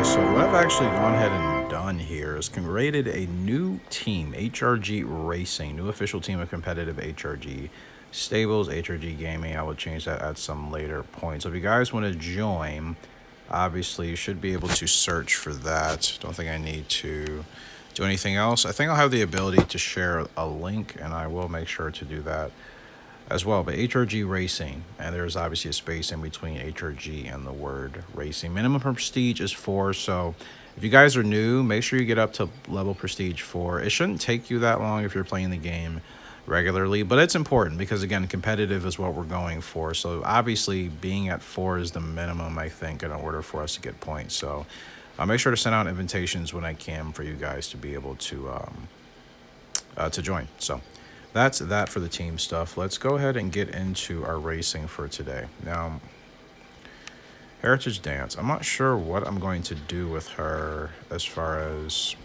Okay, so what I've actually gone ahead and done here is created a new team, HRG Racing, new official team of competitive HRG stables, HRG Gaming. I will change that at some later point. So if you guys want to join, obviously you should be able to search for that. Don't think I need to do anything else. I think I'll have the ability to share a link, and I will make sure to do that as well. But HRG Racing, and there's obviously a space in between HRG and the word racing. Minimum prestige is 4, so if you guys are new, make sure you get up to level prestige 4. It shouldn't take you that long if you're playing the game regularly, but it's important because, again, competitive is what we're going for. So obviously being at 4 is the minimum, I think, in order for us to get points. So I'll make sure to send out invitations when I can for you guys to be able to join. So that's that for the team stuff. Let's go ahead and get into our racing for today. Now, Heritage Dance. I'm not sure what I'm going to do with her as far as...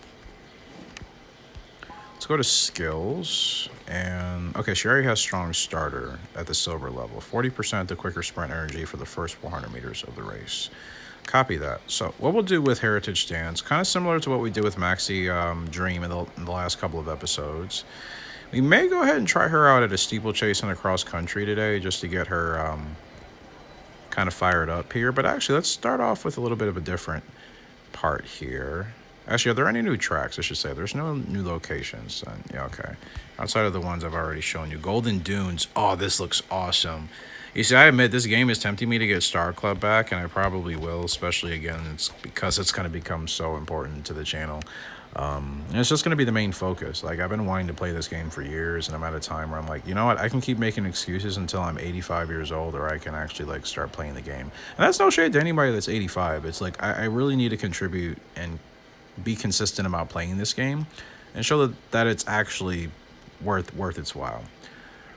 Let's go to skills. And, okay, she already has strong starter at the silver level. 40% the quicker sprint energy for the first 400 meters of the race. Copy that. So what we'll do with Heritage Dance, kind of similar to what we did with Maxi Dream in the last couple of episodes. We may go ahead and try her out at a steeplechase and a cross country today just to get her kind of fired up here. But actually, let's start off with a little bit of a different part here. Actually, are there any new tracks? I should say there's no new locations. Yeah, okay. Outside of the ones I've already shown you. Golden Dunes. Oh, this looks awesome. You see, I admit this game is tempting me to get Star Club back, and I probably will, especially, again, it's because it's going to become so important to the channel. And it's just going to be the main focus. Like, I've been wanting to play this game for years, and I'm at a time where I'm like, you know what, I can keep making excuses until I'm 85 years old, or I can actually, like, start playing the game. And that's no shade to anybody that's 85. It's like, I really need to contribute and be consistent about playing this game and show that it's actually worth its while.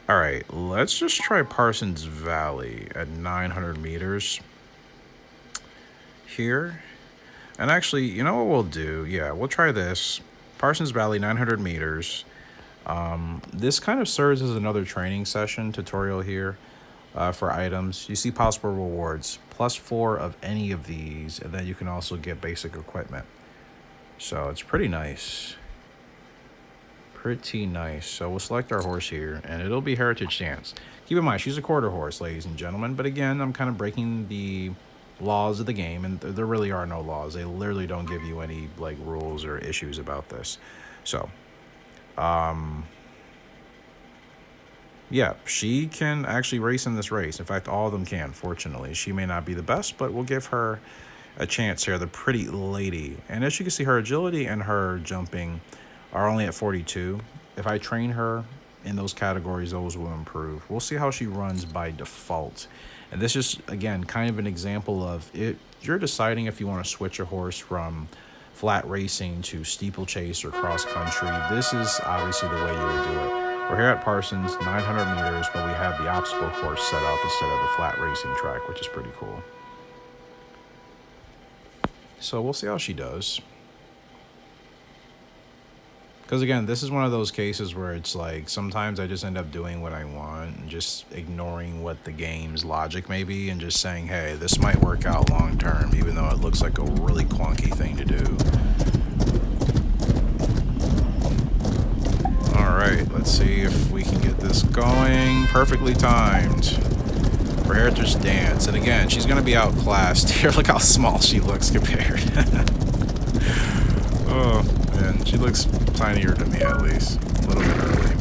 All right, let's just try Parsons Valley at 900 meters here. And actually, you know what we'll do? Yeah, we'll try this. Parsons Valley, 900 meters. This kind of serves as another training session tutorial here for items. You see possible rewards, +4 of any of these, and then you can also get basic equipment. So it's pretty nice. Pretty nice. So we'll select our horse here, and it'll be Heritage Dance. Keep in mind, she's a quarter horse, ladies and gentlemen. But again, I'm kind of breaking the laws of the game, and there really are no laws. They literally don't give you any like rules or issues about this. So yeah, she can actually race in this race. In fact, all of them can. Fortunately, she may not be the best, but we'll give her a chance here. The pretty lady. And as you can see, her agility and her jumping are only at 42. If I train her in those categories, those will improve. We'll see how she runs by default. And this is, again, kind of an example of it. You're deciding if you want to switch a horse from flat racing to steeplechase or cross country. This is obviously the way you would do it. We're here at Parsons, 900 meters, but we have the obstacle course set up instead of the flat racing track, which is pretty cool. So we'll see how she does. Because, again, this is one of those cases where it's like sometimes I just end up doing what I want and just ignoring what the game's logic may be and just saying, hey, this might work out long term, even though it looks like a really clunky thing to do. All right, let's see if we can get this going. Perfectly timed for Heritage Dance. And again, she's going to be outclassed here. Look how small she looks compared. Oh, man, she looks tinier to me, at least. A little bit early.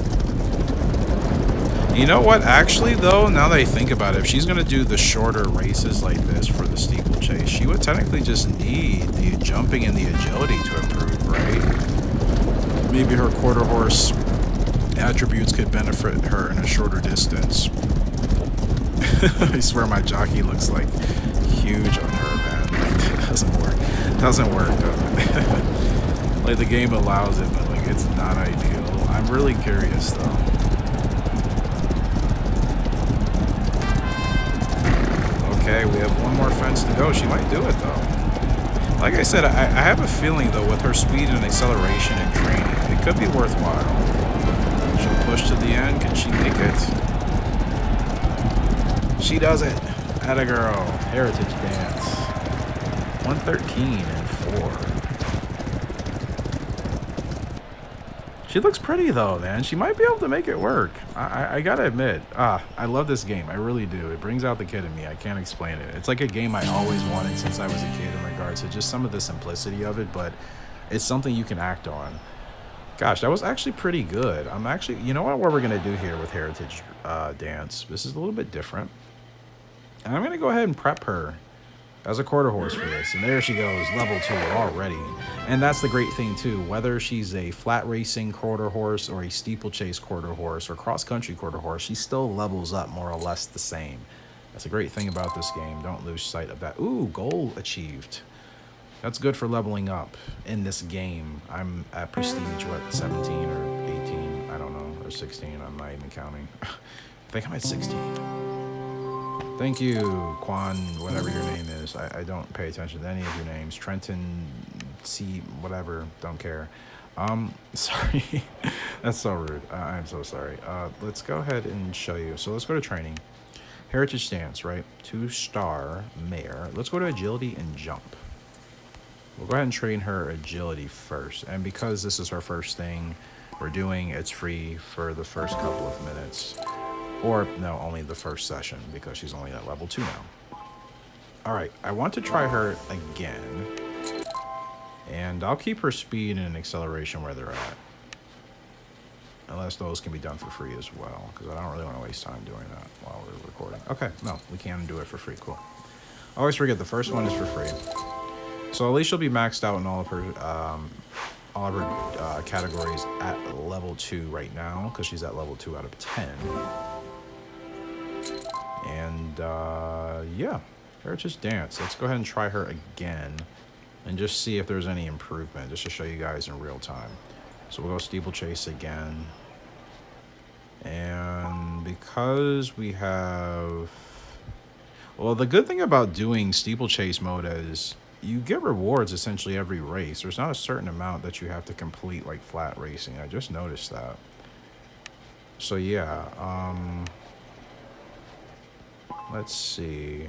You know what? Actually, though, now that I think about it, if she's going to do the shorter races like this for the steeplechase, she would technically just need the jumping and the agility to improve, right? Maybe her quarter horse attributes could benefit her in a shorter distance. I swear my jockey looks like huge on her, man. Like, it doesn't work. It doesn't work, does it? Like, the game allows it, but like it's not ideal. I'm really curious though. Okay, we have one more fence to go. She might do it though. Like I said, I have a feeling though with her speed and acceleration and training, it could be worthwhile. She'll push to the end. Can she make it? She does it. Atta girl. Heritage Dance. 113 and 4. She looks pretty though, man. She might be able to make it work. I gotta admit, I love this game. I really do. It brings out the kid in me. I can't explain it. It's like a game I always wanted since I was a kid in regards to just some of the simplicity of it, but it's something you can act on. Gosh, that was actually pretty good. I'm actually, you know what we're gonna do here with Heritage Dance? This is a little bit different. And I'm gonna go ahead and prep her as a quarter horse for this. And there she goes, level 2 already. And that's the great thing too, whether she's a flat racing quarter horse or a steeplechase quarter horse or cross country quarter horse, she still levels up more or less the same. That's a great thing about this game. Don't lose sight of that. Ooh, goal achieved. That's good for leveling up in this game. I'm at prestige, what, 17 or 18? I don't know, or 16, I'm not even counting. I think I'm at 16. Thank you, Quan, whatever your name is. I don't pay attention to any of your names. Trenton, C, whatever, don't care. Sorry. That's so rude. I'm so sorry. Let's go ahead and show you. So let's go to training. Heritage Stance, right? 2-star mare. Let's go to agility and jump. We'll go ahead and train her agility first. And because this is her first thing we're doing, it's free for the first couple of minutes. Or, no, only the first session, because she's only at level 2 now. All right, I want to try her again. And I'll keep her speed and acceleration where they're at. Unless those can be done for free as well, because I don't really want to waste time doing that while we're recording. Okay, no, we can do it for free, cool. I always forget the first one is for free. So at least she'll be maxed out in all of her categories at level 2 right now, because she's at level 2 out of 10. And yeah, Heritage Dance. Let's go ahead and try her again and just see if there's any improvement, just to show you guys in real time. So we'll go steeplechase again. And because we have, well, the good thing about doing steeplechase mode is you get rewards essentially every race. There's not a certain amount that you have to complete like flat racing. I just noticed that. So yeah, let's see.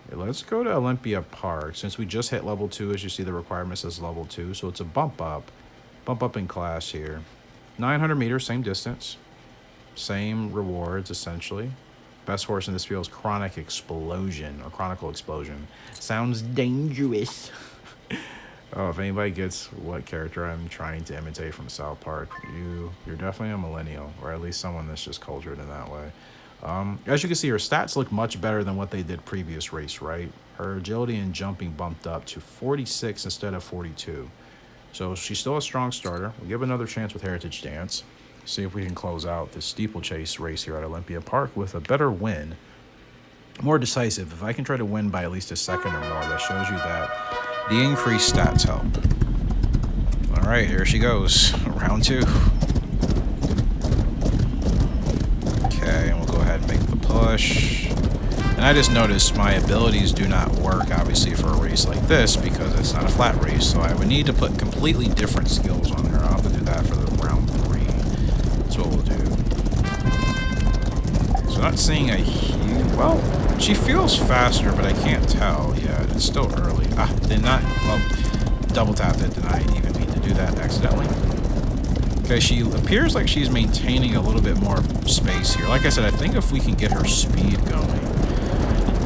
Yeah, let's go to Olympia Park. Since we just hit level 2, as you see the requirement says level 2, so it's a bump up in class here. 900 meters, same distance, same rewards essentially. Best horse in this field is Chronic Explosion, or Chronicle Explosion. Sounds dangerous. Oh, if anybody gets what character I'm trying to imitate from South Park, you're definitely a millennial, or at least someone that's just cultured in that way. As you can see, her stats look much better than what they did previous race, right? Her agility and jumping bumped up to 46 instead of 42. So she's still a strong starter. We'll give another chance with Heritage Dance. See if we can close out this steeplechase race here at Olympia Park with a better win. More decisive. If I can try to win by at least a second or more, that shows you that the increased stats help. All right, here she goes. Round 2. Okay, and we'll go ahead and make the push. And I just noticed my abilities do not work, obviously, for a race like this because it's not a flat race. So I would need to put completely different skills on her. I'll have to do that for the round 3. That's what we'll do. So not seeing a huge... Well, she feels faster, but I can't tell. Yeah, it's still early. Did not... Well, double tapped it. Did I even mean to do that accidentally? Okay, she appears like she's maintaining a little bit more space here. Like I said, I think if we can get her speed going...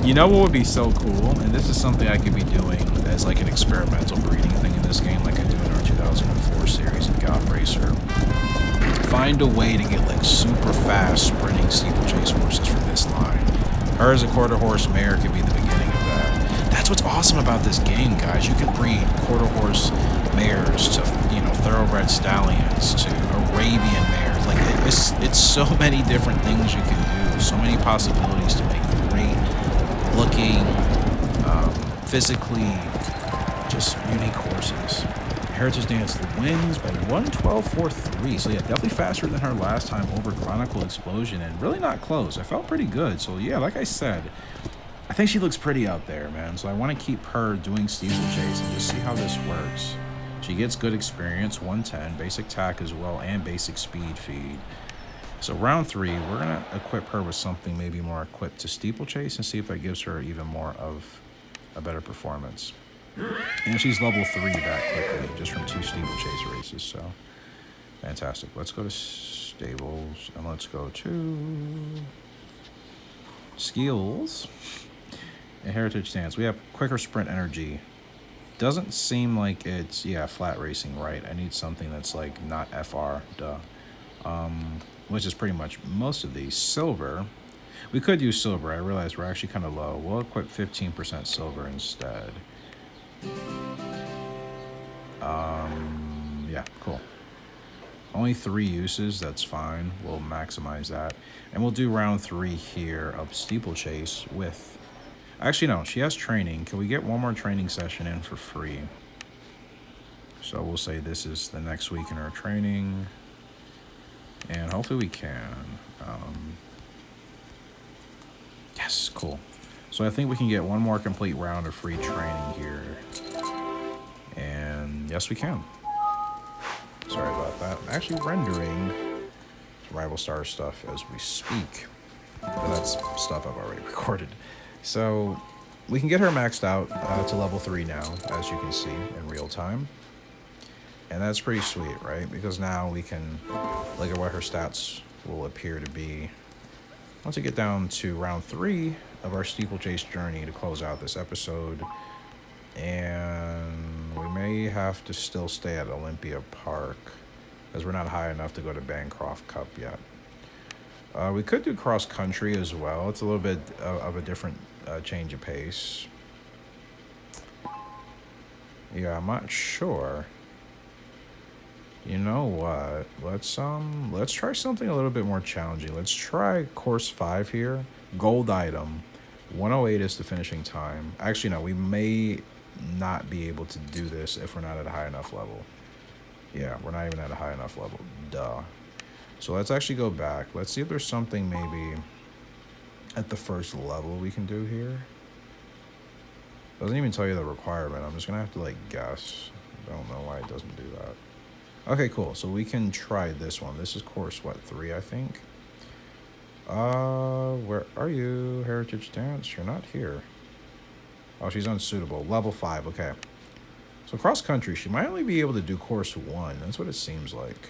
You know what would be so cool? And this is something I could be doing as like an experimental breeding thing in this game, like I do in our 2004 series in Gallop Racer. Find a way to get like super fast sprinting steeplechase horses from this line. Her as a quarter horse mare could be the beginning of that. That's what's awesome about this game, guys. You can breed quarter horse mares to, you know, thoroughbred stallions to Arabian mares. Like it's so many different things you can do. So many possibilities to make great looking, physically just unique horses. Heritage Dance wins by 112.43. So yeah, definitely faster than her last time over Chronicle Explosion, and really not close. I felt pretty good. So yeah, like I said, I think she looks pretty out there, man. So I want to keep her doing steeplechase and just see how this works. She gets good experience, 110, basic tack as well, and basic speed feed. So round 3, we're going to equip her with something maybe more equipped to steeplechase and see if that gives her even more of a better performance. And she's level 3 that quickly, just from 2 steeplechase races, so fantastic. Let's go to stables, and let's go to skills. And heritage stance. We have quicker sprint energy. Doesn't seem like it's, yeah, flat racing, right? I need something that's like not FR, duh. Which is pretty much most of these. Silver. We could use silver. I realize we're actually kind of low. We'll equip 15% silver instead. Yeah, cool. Only 3 uses, that's fine. We'll maximize that. And we'll do round 3 here of steeplechase with... Actually, no, she has training. Can we get one more training session in for free? So we'll say this is the next week in our training. And hopefully we can. Yes, cool. So I think we can get one more complete round of free training here. And yes, we can. Sorry about that. Actually rendering Rival Star stuff as we speak. But that's stuff I've already recorded. So we can get her maxed out to level 3 now, as you can see, in real time. And that's pretty sweet, right? Because now we can look at what her stats will appear to be. Once we get down to round 3 of our steeplechase journey to close out this episode. And we may have to still stay at Olympia Park, because we're not high enough to go to Bancroft Cup yet. We could do cross country as well. It's a little bit of a different change of pace. Yeah, I'm not sure. You know what? Let's try something a little bit more challenging. Let's try course 5 here. Gold item. 108 is the finishing time. Actually, no, we may not be able to do this if we're not at a high enough level. Yeah, we're not even at a high enough level. Duh. So let's actually go back. Let's see if there's something maybe at the first level we can do here. Doesn't even tell you the requirement. I'm just gonna have to like guess. I don't know why it doesn't do that. Okay, cool. So we can try this one. This is course, what, 3, I think? Where are you? Heritage Dance? You're not here. Oh, she's unsuitable. Level 5, okay. So cross country, she might only be able to do course 1. That's what it seems like.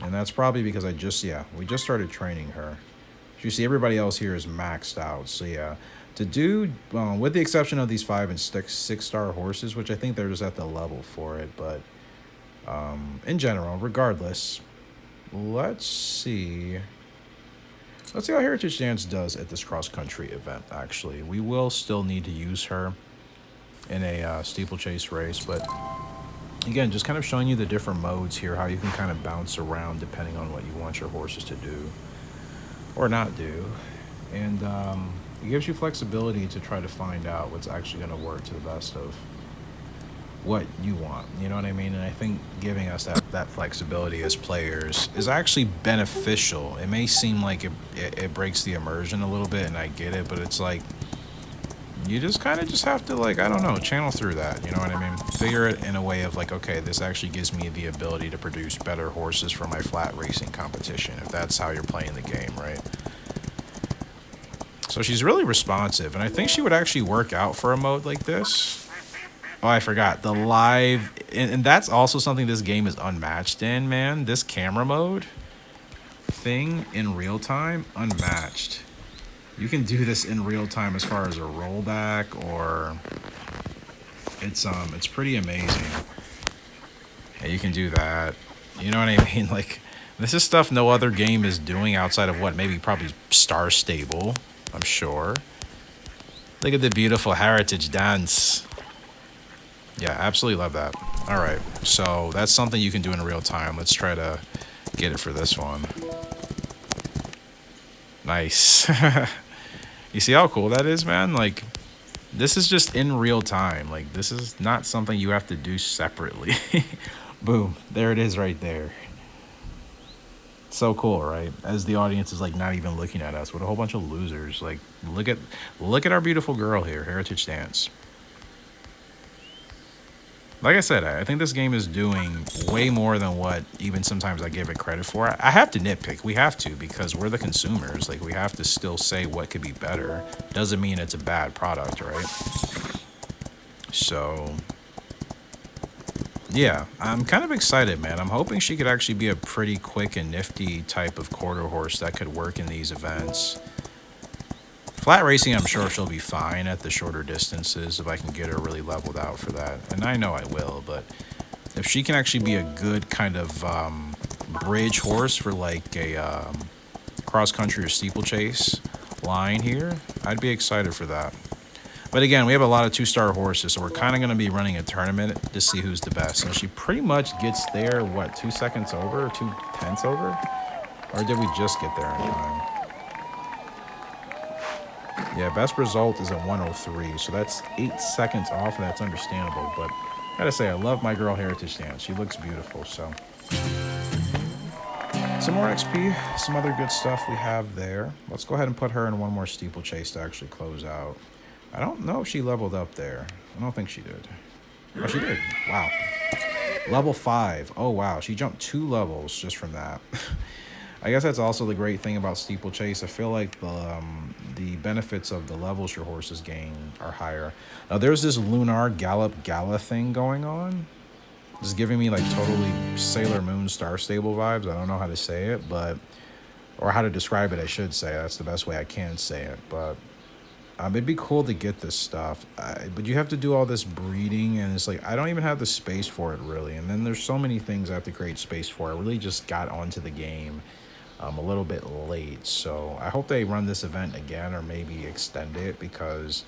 And that's probably because we just started training her. You see, everybody else here is maxed out. So yeah, to do, with the exception of these 5 and 6-star horses, which I think they're just at the level for it. But in general, regardless, let's see how Heritage Dance does at this cross-country event, actually. We will still need to use her in a steeplechase race, but again, just kind of showing you the different modes here, how you can kind of bounce around depending on what you want your horses to do or not do. And it gives you flexibility to try to find out what's actually going to work to the best of what you want, you know what I mean? And I think giving us that flexibility as players is actually beneficial. It may seem like it breaks the immersion a little bit, and I get it, but it's like you just kind of have to, like, I don't know, channel through that, you know what I mean? Figure it in a way of like, okay, this actually gives me the ability to produce better horses for my flat racing competition, if that's how you're playing the game, right? So she's really responsive, and I think she would actually work out for a mode like this. Oh, I forgot. The live... And that's also something this game is unmatched in, man. This camera mode thing in real time, unmatched. You can do this in real time as far as a rollback, or... It's pretty amazing. Yeah, you can do that. You know what I mean? Like, this is stuff no other game is doing outside of what? Maybe probably Star Stable, I'm sure. Look at the beautiful Heritage Dance. Yeah, absolutely love that. All right, so that's something you can do in real time. Let's try to get it for this one. Nice. You see how cool that is, man? Like, this is just in real time. Like, this is not something you have to do separately. Boom, there it is right there. So cool, right? As the audience is like not even looking at us. What a whole bunch of losers. Like, look at our beautiful girl here, Heritage Dance. Like I said, I think this game is doing way more than what even sometimes I give it credit for. I have to nitpick. We have to, because we're the consumers. Like, we have to still say what could be better. Doesn't mean it's a bad product, right? So, yeah, I'm kind of excited, man. I'm hoping she could actually be a pretty quick and nifty type of quarter horse that could work in these events. Flat racing, I'm sure she'll be fine at the shorter distances if I can get her really leveled out for that. And I know I will, but if she can actually be a good kind of bridge horse for like a cross country or steeplechase line here, I'd be excited for that. But again, we have a lot of 2-star horses, so we're kind of going to be running a tournament to see who's the best. So she pretty much gets there, what, 2 seconds over, 2/10 over? Or did we just get there in time? Yeah, best result is a 103, so that's 8 seconds off, and that's understandable. But I gotta say, I love my girl Heritage Dance. She looks beautiful, so. Some more XP, some other good stuff we have there. Let's go ahead and put her in one more steeplechase to actually close out. I don't know if she leveled up there. I don't think she did. Oh, she did. Wow. Level 5. Oh, wow. She jumped 2 levels just from that. I guess that's also the great thing about steeplechase. I feel like the benefits of the levels your horses gain are higher. Now, there's this lunar gallop gala thing going on. It's giving me like totally Sailor Moon Star Stable vibes. I don't know how to say it, but or how to describe it, I should say. That's the best way I can say it. But it'd be cool to get this stuff. But you have to do all this breeding, and it's like I don't even have the space for it, really. And then there's so many things I have to create space for. I really just got onto the game a little bit late. So I hope they run this event again or maybe extend it, because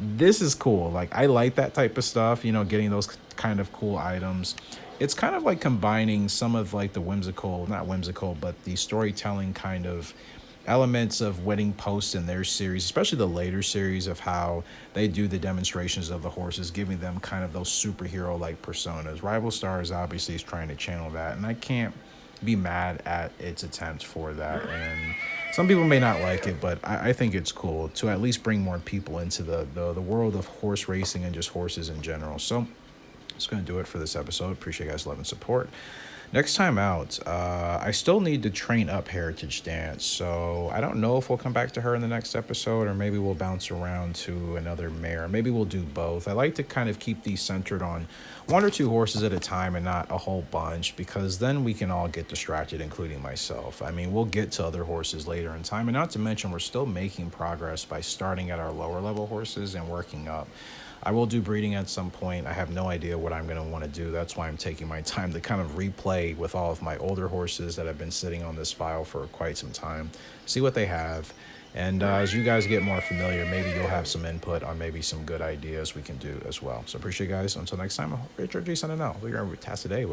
this is cool. Like, I like that type of stuff, you know, getting those kind of cool items. It's kind of like combining some of like the whimsical, not whimsical, but the storytelling kind of elements of Wedding Post in their series, especially the later series, of how they do the demonstrations of the horses, giving them kind of those superhero like personas. Rival Stars obviously is trying to channel that, and I can't be mad at its attempt for that. And some people may not like it, but I think it's cool to at least bring more people into the world of horse racing and just horses in general. So that's going to do it for this episode. Appreciate you guys' love and support. Next time out, I still need to train up Heritage Dance, so I don't know if we'll come back to her in the next episode, or maybe we'll bounce around to another mare. Maybe we'll do both. I like to kind of keep these centered on 1 or 2 horses at a time and not a whole bunch, because then we can all get distracted, including myself. I mean, we'll get to other horses later in time, and not to mention we're still making progress by starting at our lower level horses and working up. I will do breeding at some point. I have no idea what I'm going to want to do. That's why I'm taking my time to kind of replay with all of my older horses that have been sitting on this file for quite some time, see what they have. And as you guys get more familiar, maybe you'll have some input on maybe some good ideas we can do as well. So appreciate you guys. Until next time, Richard G signing out. We're going to task today.